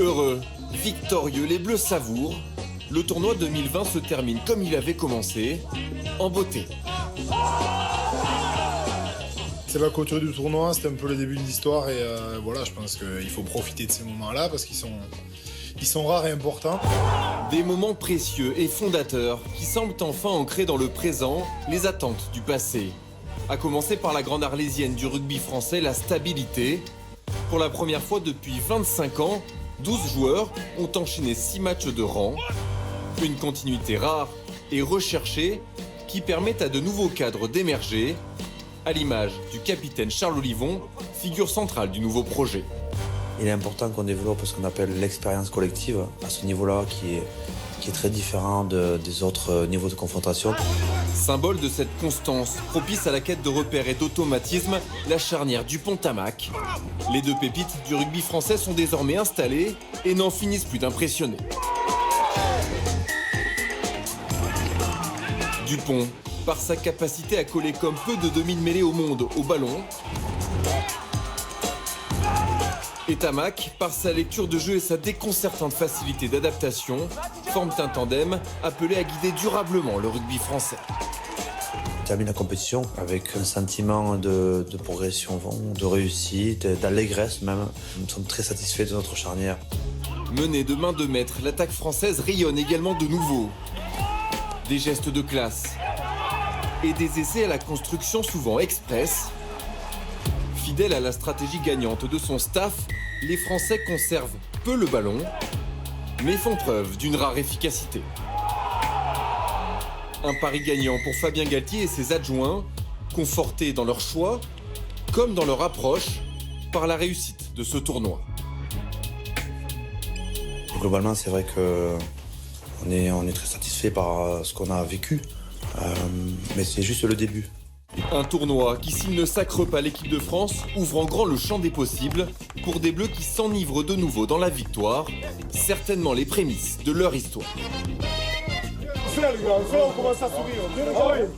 Heureux, victorieux, les Bleus savourent. Le tournoi 2020 se termine comme il avait commencé, en beauté. C'est la clôture du tournoi, c'était un peu le début de l'histoire et voilà, je pense qu'il faut profiter de ces moments-là parce qu'ils sont rares et importants. Des moments précieux et fondateurs qui semblent enfin ancrer dans le présent les attentes du passé. À commencer par la grande arlésienne du rugby français, la stabilité. Pour la première fois depuis 25 ans, 12 joueurs ont enchaîné 6 matchs de rang. Une continuité rare et recherchée qui permet à de nouveaux cadres d'émerger, à l'image du capitaine Charles Olivon, figure centrale du nouveau projet. Il est important qu'on développe ce qu'on appelle l'expérience collective à ce niveau-là qui est très différent des autres niveaux de confrontation. Symbole de cette constance, propice à la quête de repères et d'automatisme, la charnière Dupont-Tamac. Les deux pépites du rugby français sont désormais installées et n'en finissent plus d'impressionner. Dupont, par sa capacité à coller comme peu de demi-mêlée au monde au ballon. Et Tamac, par sa lecture de jeu et sa déconcertante facilité d'adaptation, forment un tandem appelé à guider durablement le rugby français. On termine la compétition avec un sentiment de progression, de réussite, d'allégresse même. Nous sommes très satisfaits de notre charnière. Menée de main de maître, l'attaque française rayonne également de nouveau. Des gestes de classe et des essais à la construction souvent express. Fidèles à la stratégie gagnante de son staff, les Français conservent peu le ballon, mais font preuve d'une rare efficacité. Un pari gagnant pour Fabien Galtier et ses adjoints, confortés dans leur choix, comme dans leur approche, par la réussite de ce tournoi. Globalement, c'est vrai qu'on est très satisfait par ce qu'on a vécu, mais c'est juste le début. Un tournoi qui, s'il ne sacre pas l'équipe de France, ouvre en grand le champ des possibles pour des Bleus qui s'enivrent de nouveau dans la victoire, certainement les prémices de leur histoire. Fais les gars, on commence à sourire.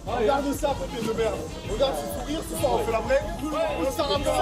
Regarde ça, côté de merde. Regarde ce sourire, ce soir on fait la blague. On s'en rappelle.